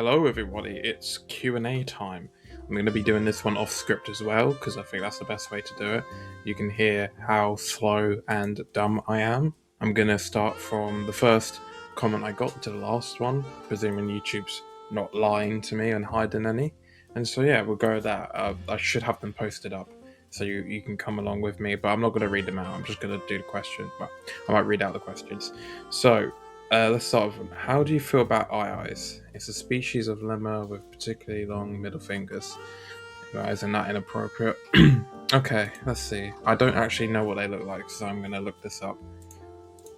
Hello, everybody. It's Q&A time. I'm going to be doing this one off script as well because I think that's the best way to do it. You can hear how slow and dumb I am. I'm going to start from the first comment I got to the last one, presuming YouTube's not lying to me and hiding any. And so, yeah, we'll go with that. I should have them posted up so you can come along with me, but I'm not going to read them out. I'm just going to do the question. Well, I might read out the questions. So, let's start with how do you feel about eyes? It's a species of lemur with particularly long middle fingers. Isn't that inappropriate? Okay, let's see. I don't actually know what they look like, so I'm going to look this up.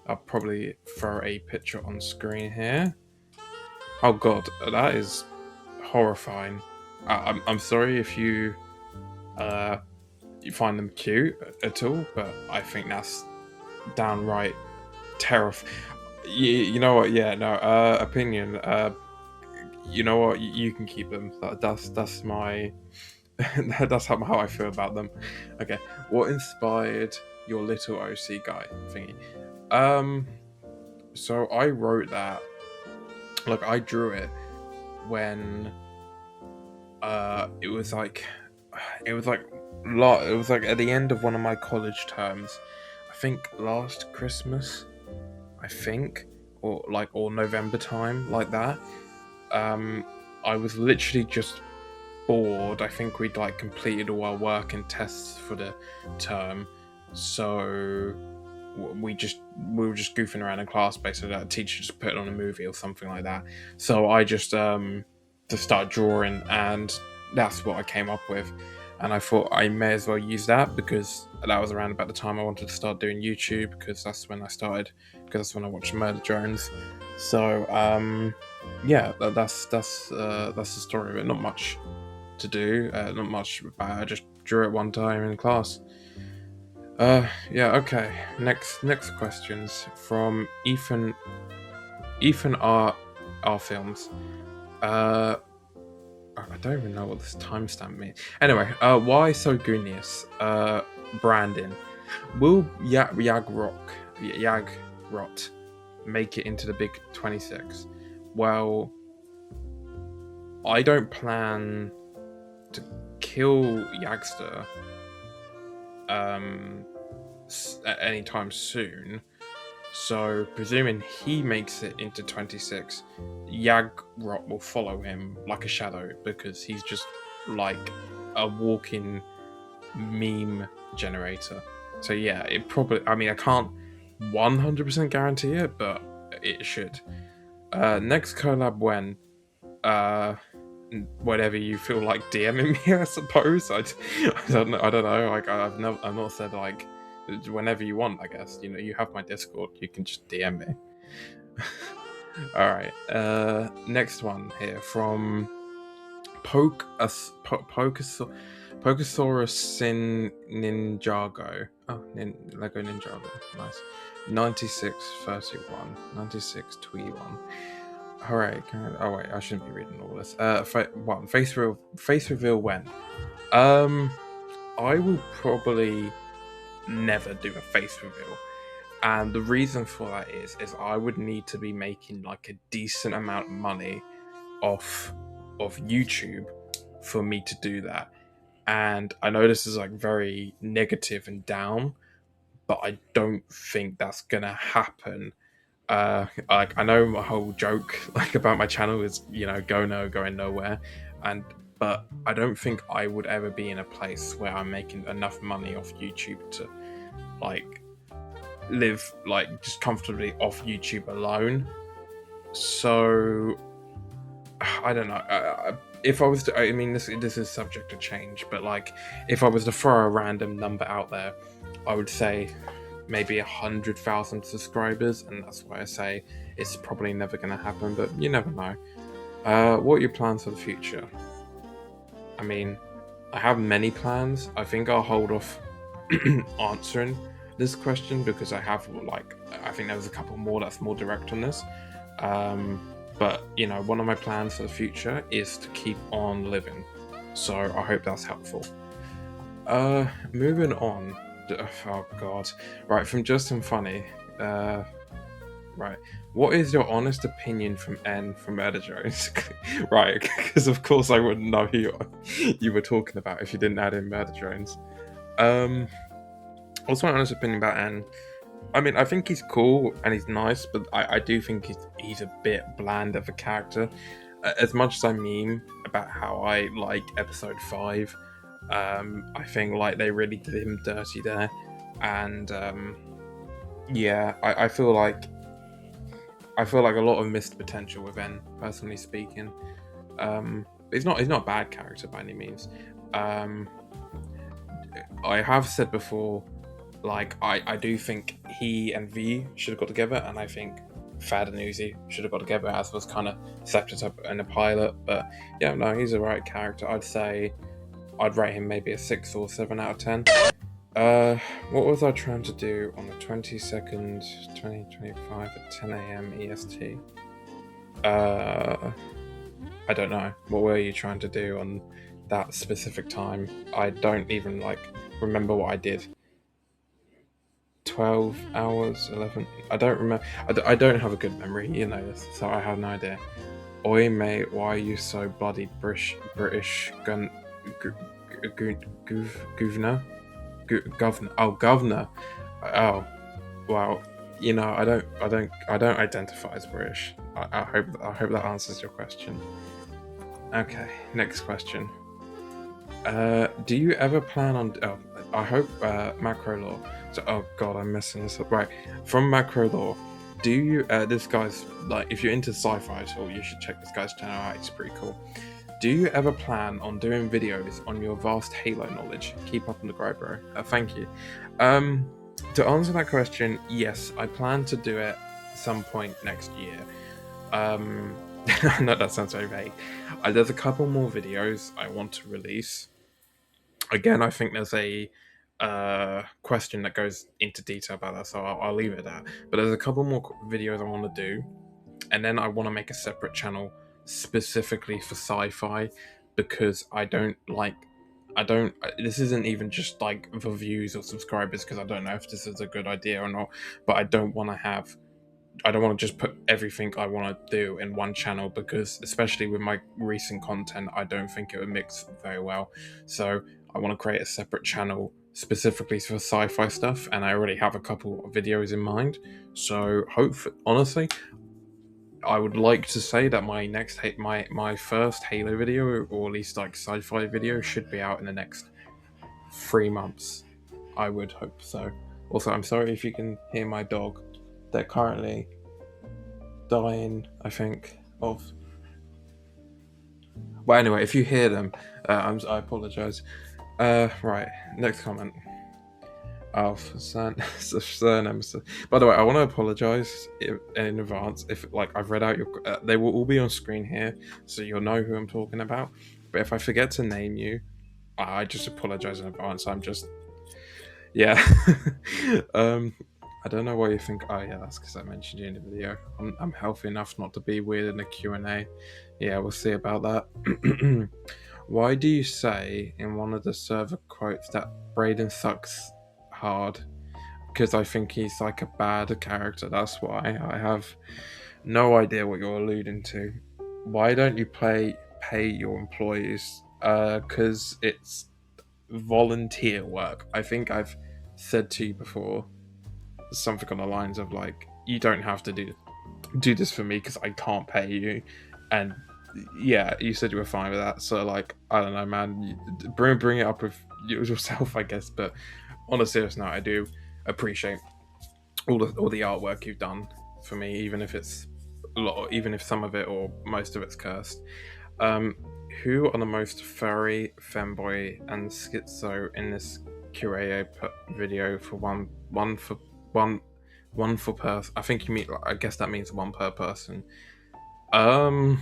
I'll probably throw a picture on screen here. Oh god, that is horrifying. I'm sorry if you find them cute at all, but I think that's downright terrifying. You know what? Yeah, no. Opinion. You know what? You can keep them. That's my. That's how I feel about them. Okay. What inspired your little OC guy thingy? So I wrote that. Like I drew it when. It was like. It was like. It was like at the end of one of my college terms. I think last Christmas. I think, or November time, like that. I was literally just bored. I think we'd completed all our work and tests for the term, so we were just goofing around in class. Basically, the teacher just put on a movie or something like that. So I just started drawing, and that's what I came up with. And I thought I may as well use that because that was around about the time I wanted to start doing YouTube, because that's when I started, because that's when I watched Murder Drones. So yeah, that's the story of it. Not much to do, not much about it. I just drew it one time in class. Yeah, okay. Next questions from Ethan R Films. I don't even know what this timestamp means. Anyway, why so goonious? Brandon. Will Yagrot make it into the big 26? Well, I don't plan to kill Yagster anytime soon. So, presuming he makes it into 26, Yagrot will follow him like a shadow because he's just like a walking meme generator. So yeah, it probably. I mean, I can't 100% guarantee it, but it should. Next collab when? Whenever you feel like DMing me, I suppose. I don't know. I've not said whenever you want. I guess you have my Discord. You can just DM me. All right. Next one here from Pokesaurus Ninjago. Oh, Lego Ninjago. Nice. 9631. 9621. Alright. Oh wait, I shouldn't be reading all this. Face reveal when? I will probably never do a face reveal. And the reason for that is I would need to be making a decent amount of money off of YouTube for me to do that. And I know this is very negative and down, but I don't think that's gonna happen. I know my whole joke about my channel is going nowhere, but I don't think I would ever be in a place where I'm making enough money off YouTube to live just comfortably off YouTube alone. So I don't know. If I was to, I mean, this is subject to change, but if I was to throw a random number out there, I would say maybe 100,000 subscribers, and that's why I say it's probably never going to happen, but you never know. What are your plans for the future? I mean, I have many plans. I think I'll hold off answering this question because I have I think there's a couple more that's more direct on this. But one of my plans for the future is to keep on living. So I hope that's helpful. Moving on. Oh god. Right, from Justin Funny. Right. What is your honest opinion from N from Murder Jones? Right, because of course I wouldn't know who you were talking about if you didn't add in Murder Jones. Um, what's my honest opinion about N? I mean, I think he's cool and he's nice, but I do think he's a bit bland of a character. As much as I meme about how I like episode 5, I think like they really did him dirty there. And yeah, I feel like a lot of missed potential with N, personally speaking. He's not a bad character by any means. Um, I have said before, like I do think he and V should have got together, and I think Fad and Uzi should have got together, as was kind of set up in the pilot. But yeah, no, he's a right character. I'd say I'd rate him maybe a 6 or 7 out of 10. What was I trying to do on the 22nd, 2025 at 10 a.m. EST? I don't know. What were you trying to do on that specific time? I don't even like remember what I did. 12 hours, 11. I don't remember. I don't have a good memory, you know this, so I have no idea. Oi, mate, why are you so bloody British governor? Governor. Oh, governor. Oh, well, you know, I don't identify as British. I hope that answers your question. Okay, next question. Do you ever plan on? Oh, I hope macro law. So, oh god, I'm messing this up. Right, from macro law. Do you? This guy's like, if you're into sci-fi at all, you should check this guy's channel out. It's pretty cool. Do you ever plan on doing videos on your vast Halo knowledge? Keep up on the grind, bro. Thank you. To answer that question, yes, I plan to do it some point next year. No, that sounds very vague. There's a couple more videos I want to release. Again, I think there's a question that goes into detail about that, so I'll leave it at that. But there's a couple more videos I want to do, and then I want to make a separate channel specifically for sci-fi, because I don't. This isn't even just like for views or subscribers, because I don't know if this is a good idea or not. But I don't want to just put everything I want to do in one channel, because especially with my recent content, I don't think it would mix very well. So I want to create a separate channel specifically for sci-fi stuff, and I already have a couple of videos in mind. So honestly, I would like to say that my first Halo video, or at least like sci-fi video, should be out in the next 3 months. I would hope so. Also, I'm sorry if you can hear my dog. They're currently dying, I think, of. Well, anyway, if you hear them, I apologize. Right, next comment. Oh, surname. By the way, I want to apologize in advance if, like, I've read out your. They will all be on screen here, so you'll know who I'm talking about. But if I forget to name you, I just apologize in advance. I'm just, yeah. I don't know why you think. Oh yeah, that's because I mentioned you in the video. I'm healthy enough not to be weird in the Q&A. Yeah, we'll see about that. Why do you say in one of the server quotes that Braden sucks hard? Because I think he's like a bad character. That's why. I have no idea what you're alluding to. Why don't you pay your employees? Because it's volunteer work. I think I've said to you before something on the lines of like, you don't have to do this for me because I can't pay you. And yeah, you said you were fine with that. So like, I don't know, man. Bring it up with yourself, I guess. But on a serious note, I do appreciate all the artwork you've done for me, even if it's a lot, even if some of it or most of it's cursed. Who are the most furry, femboy, and schizo in this Curio video for one for person? I think you mean. I guess that means one per person. Well,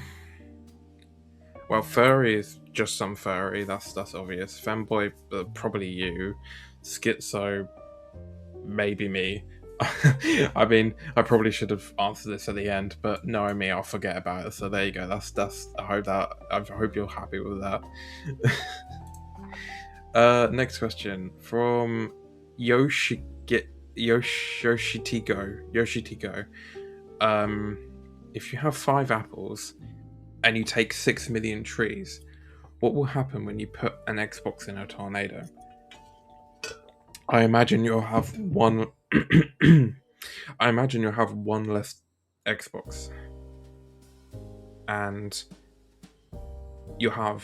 furry is just some furry. That's obvious. Femboy, probably you. Schizo, maybe me. I mean, I probably should have answered this at the end, but knowing me, I'll forget about it. So there you go. That's. I hope you're happy with that. Next question from Yoshitigo. if you have 5 apples and you take 6 million trees, what will happen when you put an Xbox in a tornado? I imagine you'll have one. I imagine you'll have one less Xbox, and you'll have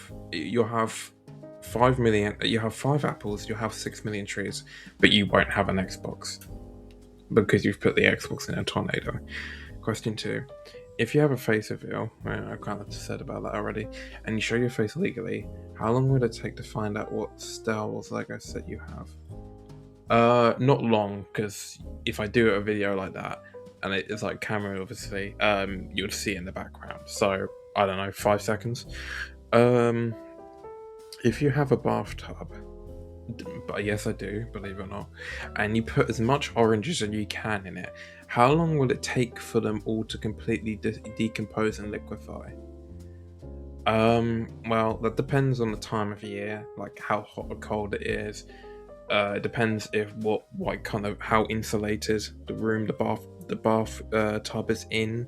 5 million. You have 5 apples. You have 6 million trees, but you won't have an Xbox because you've put the Xbox in a tornado. Question 2. If you have a face reveal, well, I kind of said about that already, and you show your face legally, how long would it take to find out what Star Wars Lego set you have? Not long, because if I do a video like that, and it's like camera, obviously, you'd see it in the background. So, I don't know, 5 seconds. If you have a bathtub, but yes, I do, believe it or not, and you put as much oranges as you can in it, how long will it take for them all to completely decompose and liquefy? Well, that depends on the time of year, like how hot or cold it is. It depends if what kind of how insulated the bath tub is in.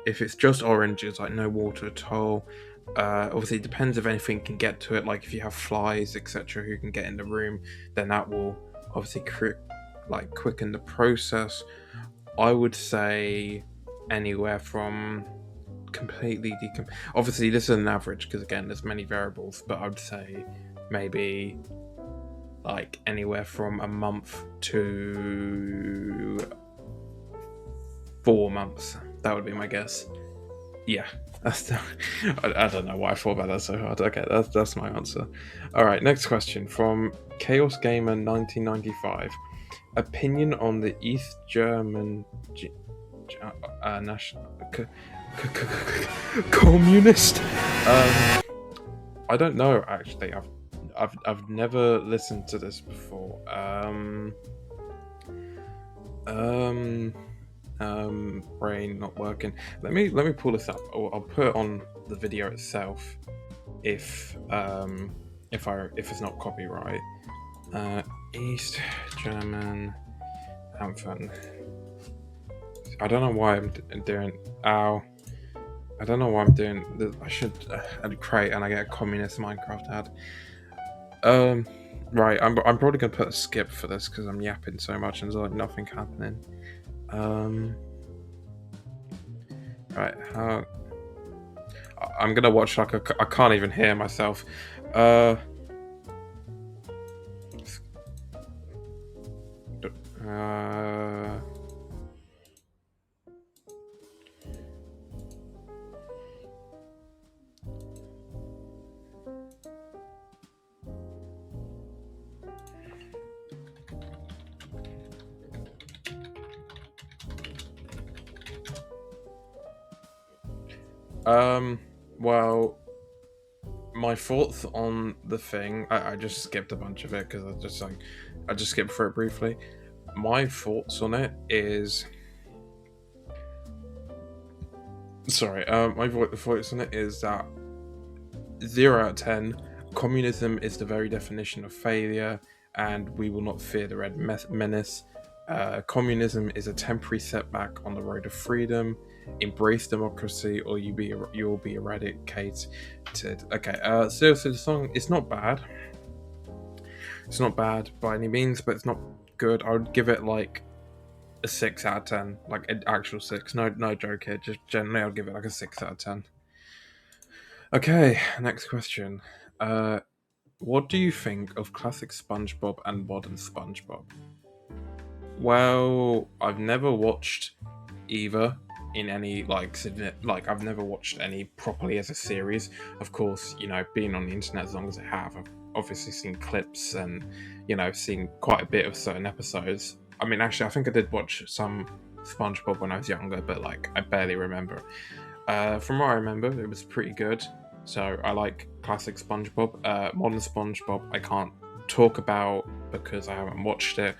If it's just oranges, like no water at all, obviously it depends if anything can get to it, like if you have flies, etc., who can get in the room, then that will obviously quicken the process. I would say anywhere from completely obviously this is an average because again there's many variables, but I would say maybe like anywhere from a month to 4 months. That would be my guess. Yeah, I don't know why I thought about that so hard. Okay, that's my answer. All right, next question from Chaos Gamer 1995. Opinion on the East German national communist. I don't know actually. I've never listened to this before. Brain not working. Let me pull this up. I'll put it on the video itself if it's not copyright. East German anthem. I don't know why I'm doing. Ow. I don't know why I'm doing this. I should create and I get a communist Minecraft ad. Right. I'm probably gonna put a skip for this because I'm yapping so much and there's like nothing happening. Right. How? I'm gonna watch like I can't even hear myself. Well, my thoughts on the thing, I just skipped a bunch of it because I just skipped through it briefly. My thoughts on it is, my thoughts on it is that 0 out of 10, communism is the very definition of failure, and we will not fear the Red Menace. Communism is a temporary setback on the road to freedom. Embrace democracy, or you'll be eradicated. Okay, seriously, the song, it's not bad. It's not bad by any means, but it's not good. I would give it like a 6 out of 10, like an actual 6. No joke here. Just generally, I'll give it like a 6 out of 10. Okay, next question. What do you think of classic SpongeBob and modern SpongeBob? Well, I've never watched either in any I've never watched any properly as a series. Of course, being on the internet as long as I have, I've obviously seen clips and seen quite a bit of certain episodes. I mean, actually, I think I did watch some SpongeBob when I was younger, but I barely remember. From what I remember, it was pretty good. So I like classic SpongeBob. Modern SpongeBob, I can't talk about because I haven't watched it.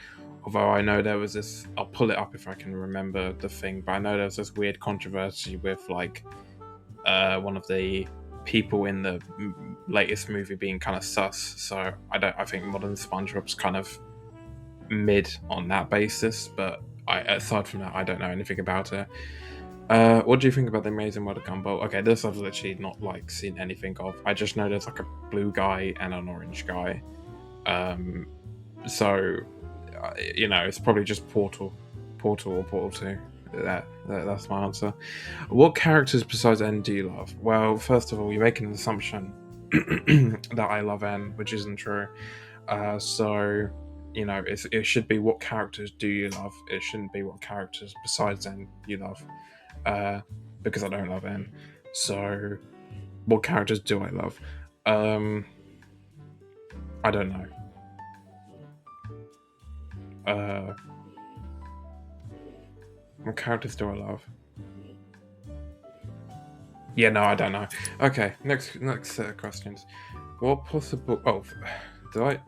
Although I know there was this, I'll pull it up if I can remember the thing, but I know there was this weird controversy with one of the people in the latest movie being kind of sus. So I think modern SpongeBob's kind of mid on that basis, but aside from that, I don't know anything about it. What do you think about the Amazing World of Gumball? Okay, this I've literally not like seen anything of. I just know there's like a blue guy and an orange guy. So it's probably just Portal or Portal 2. That's my answer. What characters besides N do you love? Well, first of all, you're making an assumption that I love N, which isn't true. So it should be what characters do you love. It shouldn't be what characters besides N you love. Because I don't love N. So what characters do I love? I don't know. What characters do I love? Yeah, no, I don't know. Okay, next set of questions. What possible? Oh, did I?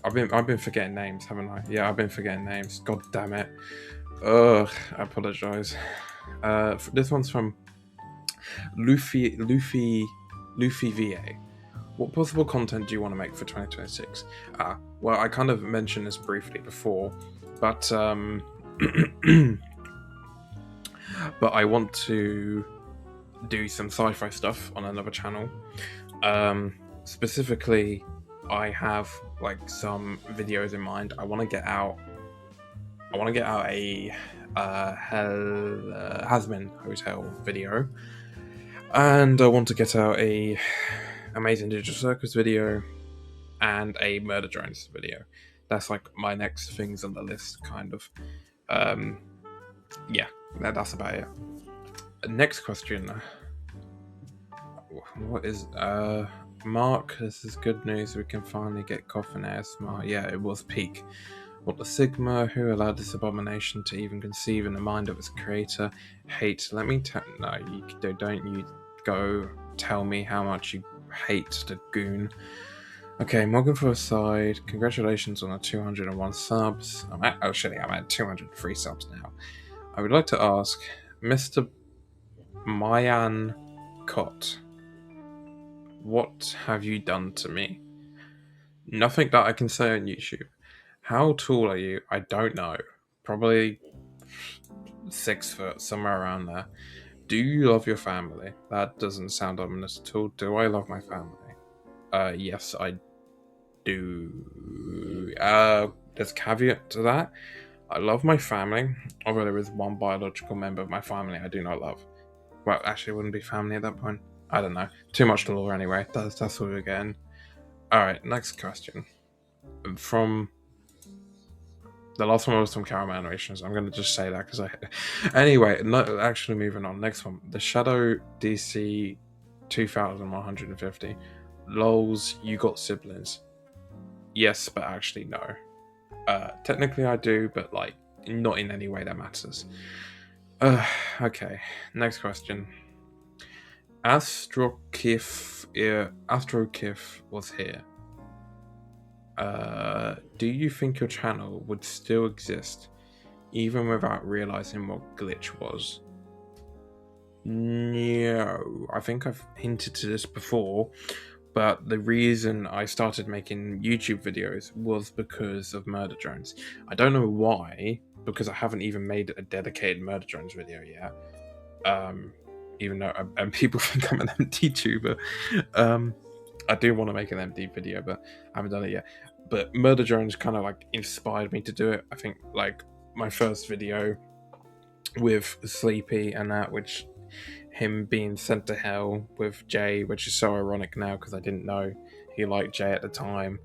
I've been forgetting names, haven't I? Yeah, I've been forgetting names. God damn it. Ugh, I apologize. This one's from Luffy VA. What possible content do you want to make for 2026? Well, I kind of mentioned this briefly before, but but I want to do some sci-fi stuff on another channel. Specifically, I have like some videos in mind. I want to get out a Hasmin Hotel video, and I want to get out a Amazing Digital Circus video and a Murder Drones video. That's like my next things on the list, kind of. Yeah, that's about it. Next question. What is Mark? This is good news. We can finally get Coffin ASMR. Yeah, it was peak. What the Sigma? Who allowed this abomination to even conceive in the mind of its creator? Hate. Let me tell. No, don't you go tell me how much you hate the goon. Okay, Morgan for a side. Congratulations on the 201 subs. I'm at 203 subs now. I would like to ask, Mr. Mayan Cott, what have you done to me? Nothing that I can say on YouTube. How tall are you? I don't know. Probably 6 foot, somewhere around there. Do you love your family? That doesn't sound ominous at all. Do I love my family? Yes, I do. There's a caveat to that. I love my family, although there is one biological member of my family I do not love. Well, actually, it wouldn't be family at that point. I don't know. Too much lore anyway. That's what we're getting. Alright, next question. From the last one was from Caramel Animations. I'm going to just say that because Anyway, actually moving on. Next one. The Shadow DC 2150. Lols, you got siblings. Yes, but actually no. Technically I do, but like not in any way that matters. Okay, next question. Astrokif was here. Do you think your channel would still exist even without realizing what glitch was? No, I think I've hinted to this before, but the reason I started making YouTube videos was because of Murder Drones. I don't know why, because I haven't even made a dedicated Murder Drones video yet. Even though people think I'm an MD tuber. I do want to make an MD video, but I haven't done it yet. But Murder Drones kind of like inspired me to do it. I think like my first video with Sleepy and that, which him being sent to hell with Jay, which is so ironic now because I didn't know he liked Jay at the time.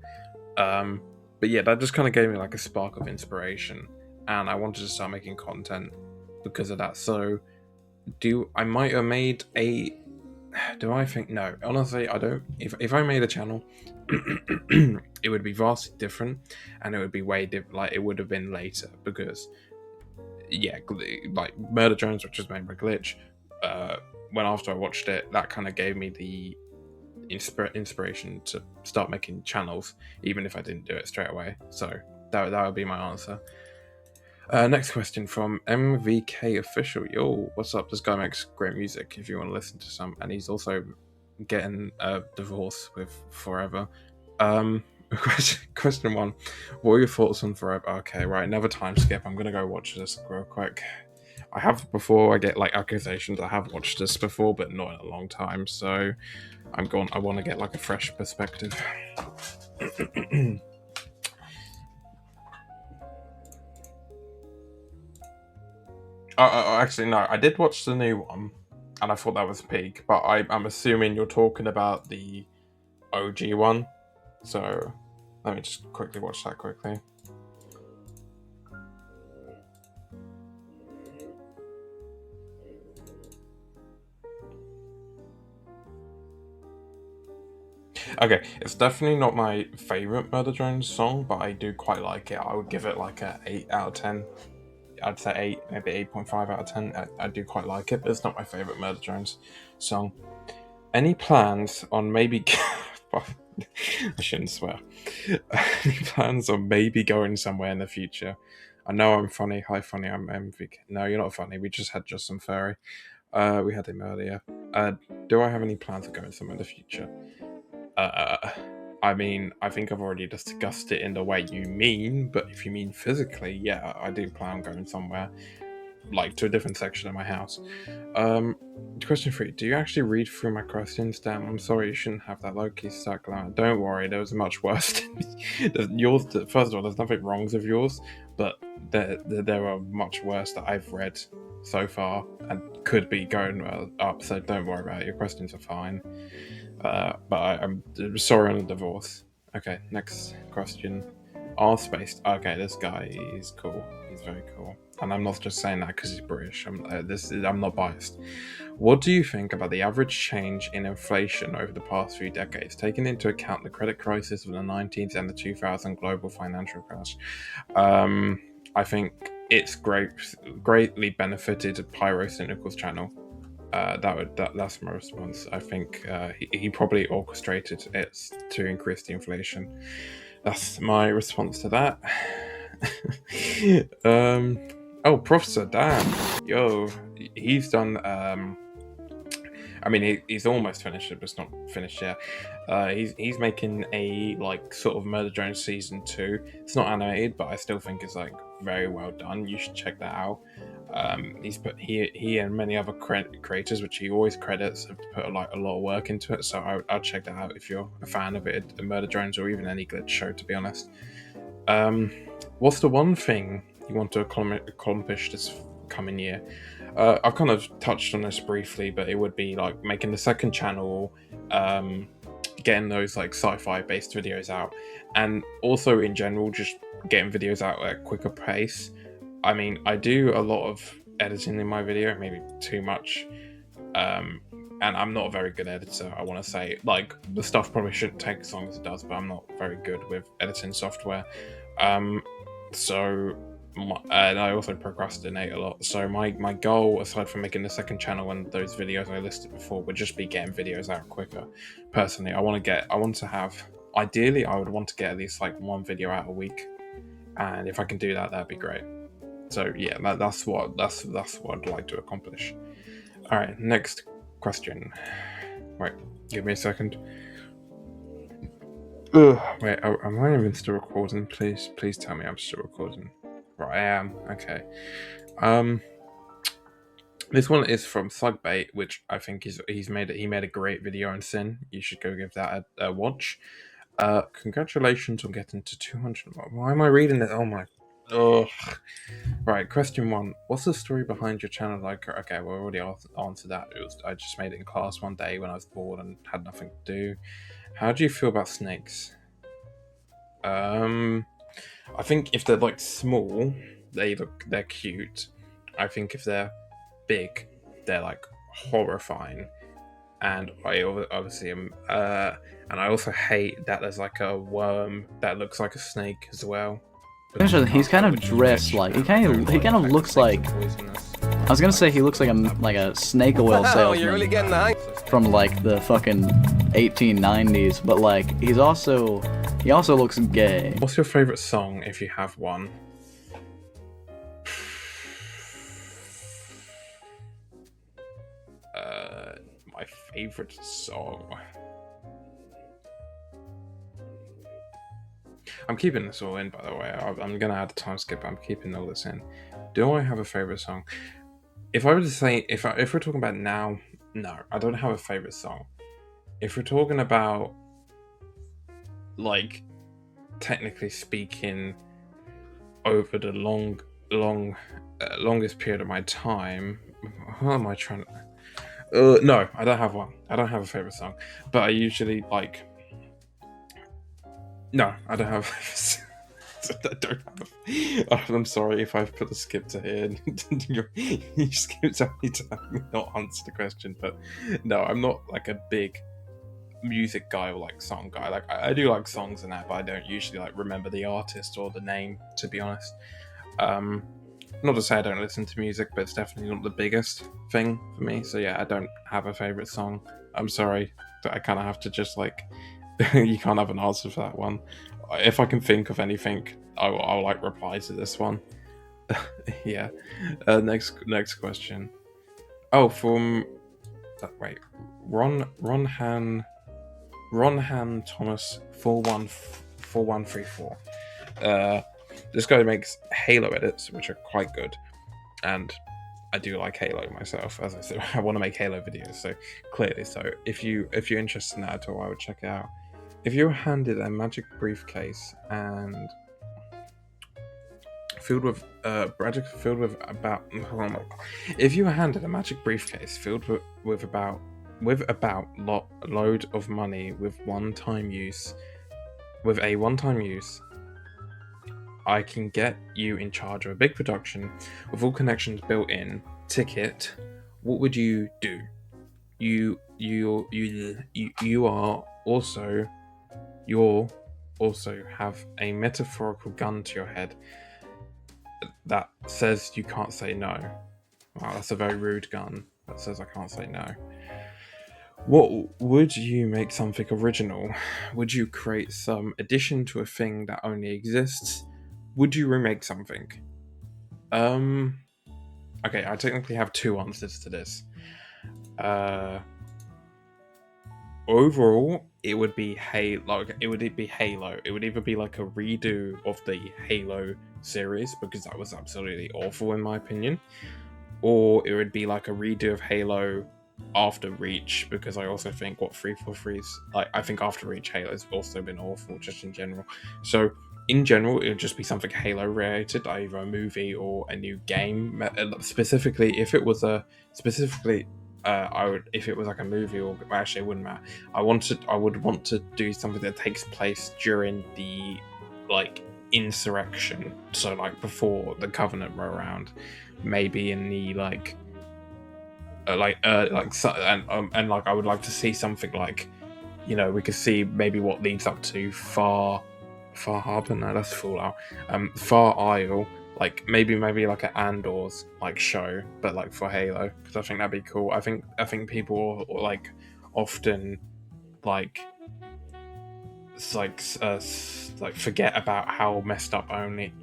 But yeah, that just kind of gave me like a spark of inspiration, and I wanted to start making content because of that. So I might have made a... Do I think... No, honestly, I don't... If I made a channel, it would be vastly different, and it would be way different. Like, it would have been later, because, yeah, like, Murder Drones, which was made by Glitch, when after I watched it, that kind of gave me the inspiration to start making channels, even if I didn't do it straight away. So, that would be my answer. Next question from MVK Official. Yo, what's up? This guy makes great music if you want to listen to some, and he's also getting a divorce with Forever. Question one. What are your thoughts on Forever? Okay, right, another time skip. I'm gonna go watch this real quick. I have before I get like accusations. I have watched this before, but not in a long time. So I want to get like a fresh perspective. Actually, no. I did watch the new one, and I thought that was peak. But I'm assuming you're talking about the OG one. So let me just quickly watch that quickly. Okay, it's definitely not my favorite Murder Drones song, but I do quite like it. I would give it like a 8 out of 10. I'd say 8, maybe 8.5 out of 10. I do quite like it, but it's not my favorite Murder Drones song. Any plans on maybe? I shouldn't swear. Any plans on maybe going somewhere in the future? I know I'm funny. Hi, funny. I'm Vic. No, you're not funny. We just had Justin Furry. We had him earlier. Do I have any plans of going somewhere in the future? Uh, I mean, I think I've already discussed it in the way you mean, but if you mean physically, yeah, I do plan on going somewhere, like to a different section of my house. Question 3. Do you actually read through my questions? Damn, I'm sorry, you shouldn't have that low-key stuck line. Don't worry, there was much worse. Yours, first of all, there's nothing wrong with yours, but there are much worse that I've read so far and could be going up, so don't worry about it. Your questions are fine. But I'm sorry on the divorce. Okay, next question. R-spaced. Okay, this guy is cool. He's very cool. And I'm not just saying that because he's British. I'm not biased. What do you think about the average change in inflation over the past few decades, taking into account the credit crisis of the 19th and the 2000 global financial crash? I think it's greatly benefited Pyrocynical's channel. That's my response. I think he probably orchestrated it to increase the inflation. That's my response to that. Oh, Professor Dan, yo, he's done. I mean, he's almost finished it, but it's not finished yet. He's making a like sort of Murder Drones season 2. It's not animated, but I still think it's like very well done. You should check that out. He's put he and many other creators, which he always credits, have put like a lot of work into it. So I'll check that out if you're a fan of it, Murder Drones, or even any glitch show. To be honest, what's the one thing you want to accomplish this coming year? I've kind of touched on this briefly, but it would be like making the second channel, getting those like sci-fi based videos out, and also in general just getting videos out at a quicker pace. I mean, I do a lot of editing in my video, maybe too much, and I'm not a very good editor. I want to say, like, the stuff probably shouldn't take as long as it does, but I'm not very good with editing software. So and I also procrastinate a lot. So my goal, aside from making the second channel and those videos I listed before, would just be getting videos out quicker. Personally, I want to have. Ideally, I would want to get at least like one video out a week, and if I can do that, that'd be great. So yeah, that's what I'd like to accomplish. All right, next question. Wait, give me a second. Ugh. Wait, am I even still recording? Please tell me I'm still recording. Right, I am. Okay. This one is from Thugbait, which I think he made a great video on Sin. You should go give that a watch. Congratulations on getting to 200. Why am I reading this? Oh my. Ugh. Right, question 1. What's the story behind your channel? Like, okay, we already answered that. I just made it in class one day when I was bored and had nothing to do. How do you feel about snakes? I think if they're like small, they're cute. I think if they're big, they're like horrifying. And I obviously am. And I also hate that there's like a worm that looks like a snake as well. He's kind of dressed like he kind of looks like. I was gonna say he looks like a snake oil salesman You're really getting the from like the fucking 1890s, but like he also looks gay. What's your favorite song if you have one? My favorite song. I'm keeping this all in, by the way. I'm gonna add a time skip. I'm keeping all this in. Do I have a favorite song? If I were to say, if we're talking about now, no, I don't have a favorite song. If we're talking about, like, technically speaking, over the longest period of my time, what am I trying to? No, I don't have one. I don't have a favorite song, but I usually like. No, I don't have. I don't have. I'm sorry if I've put the skip to here. You skipped me to have me not answer the question, but no, I'm not like a big music guy or like song guy. Like I do like songs and that, but I don't usually like remember the artist or the name, to be honest. Not to say I don't listen to music, but it's definitely not the biggest thing for me. So yeah, I don't have a favorite song. I'm sorry that I kind of have to just like. You can't have an answer for that one. If I can think of anything, I'll like reply to this one. Yeah. Next question. Oh, from wait, Ronhan Thomas 4134. This guy makes Halo edits, which are quite good, and I do like Halo myself. As I said, I want to make Halo videos, so clearly. So if you're interested in that at all, I would check it out. If you were handed a magic briefcase and filled with about, if you were handed a magic briefcase filled with about load of money with a one-time use, I can get you in charge of a big production with all connections built in. Ticket. What would you do? You also have a metaphorical gun to your head that says you can't say no. Wow, that's a very rude gun that says I can't say no. What would you make something original? Would you create some addition to a thing that only exists? Would you remake something? Okay, I technically have two answers to this. Overall, it would be Halo. It would either be like a redo of the Halo series, because that was absolutely awful in my opinion, or it would be like a redo of Halo after Reach, because I also think 343's like, I think after Reach Halo's also been awful just in general. So in general, it would just be something Halo related, either a movie or a new game. Specifically, if it was a if it was like a movie, or actually it wouldn't matter. I would want to do something that takes place during the like insurrection, so like before the Covenant were around, maybe in the like and like I would like to see something like, we could see maybe what leads up to Far Harbor. No, that's Fallout. Far Isle. Like maybe like an Andor's like show, but like for Halo, because I think that'd be cool. I think people like often like forget about how messed up Oni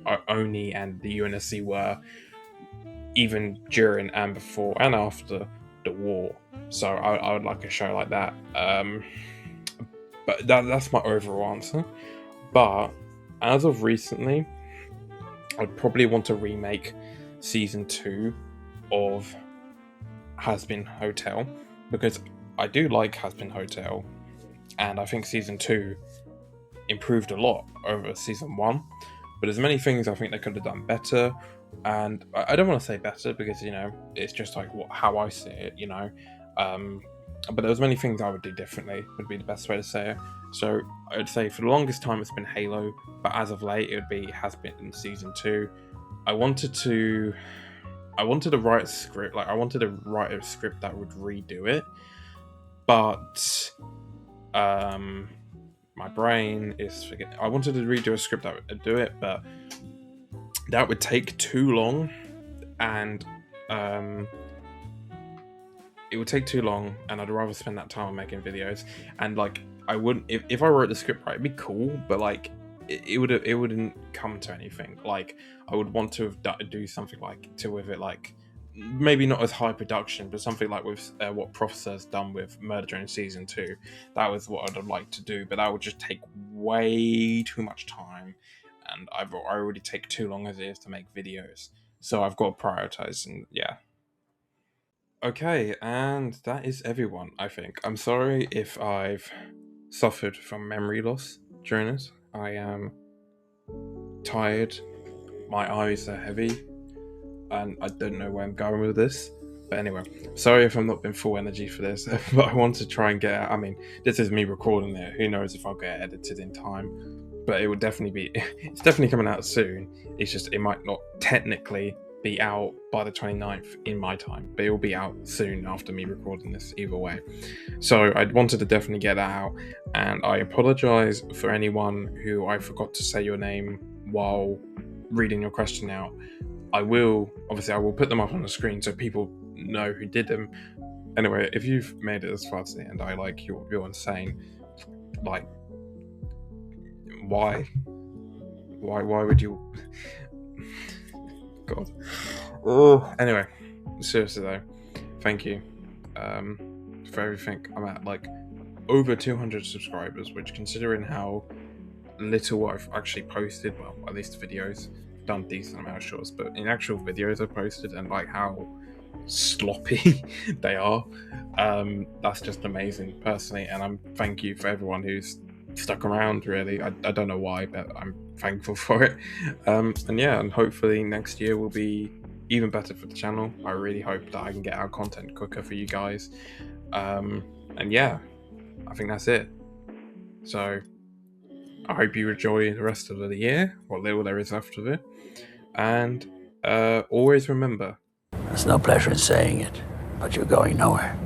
and the UNSC were, even during and before and after the war. So I would like a show like that. But that's my overall answer. But as of recently, I'd probably want to remake season 2 of Has-Been Hotel, because I do like Has-Been Hotel, and I think season 2 improved a lot over season 1. But there's many things I think they could have done better, and I don't want to say better because it's just like how I see it, But there's many things I would do differently, would be the best way to say it. So I'd say for the longest time it's been Halo, but as of late it would be Has-Been in season 2. I wanted to write a script, like I wanted to write a script that would redo it, but my brain is forgetting. I wanted to redo a script that would do it, but that would take too long, and it would take too long, and I'd rather spend that time on making videos. And like I wouldn't, if I wrote the script right, it'd be cool, but like it wouldn't come to anything. Like I would want to do something like with it, like maybe not as high production, but something like with what Professor's done with Murder Drone Season 2. That was what I'd like to do, but that would just take way too much time, and I already take too long as it is to make videos. So I've got to prioritize, and yeah. Okay, and that is everyone, I think. I'm sorry if I've suffered from memory loss during this. I am tired, my eyes are heavy, and I don't know where I'm going with this. But anyway, sorry if I'm not been full energy for this, but I want to try and get out. I mean, this is me recording it. Who knows if I'll get edited in time? But it will definitely be, it's definitely coming out soon. It's just, it might not technically be out by the 29th in my time, but it will be out soon after me recording this either way. So I wanted to definitely get that out, and I apologize for anyone who I forgot to say your name while reading your question out. I will put them up on the screen so people know who did them. Anyway, if you've made it this far to the end, I like you're insane. Like, why would you? God. Oh. Anyway, seriously though, thank you for everything. I'm at like over 200 subscribers, which, considering how little I've actually posted, well, at least videos, done decent amount of shorts, but in actual videos I posted, and like how sloppy they are, that's just amazing personally. And I'm thank you for everyone who's stuck around, really. I don't know why, but I'm thankful for it. And yeah, and hopefully next year will be even better for the channel. I really hope that I can get out content quicker for you guys. And yeah, I think that's it. So I hope you enjoy the rest of the year, what little there is left of it. And always remember, There's no pleasure in saying it, but you're going nowhere.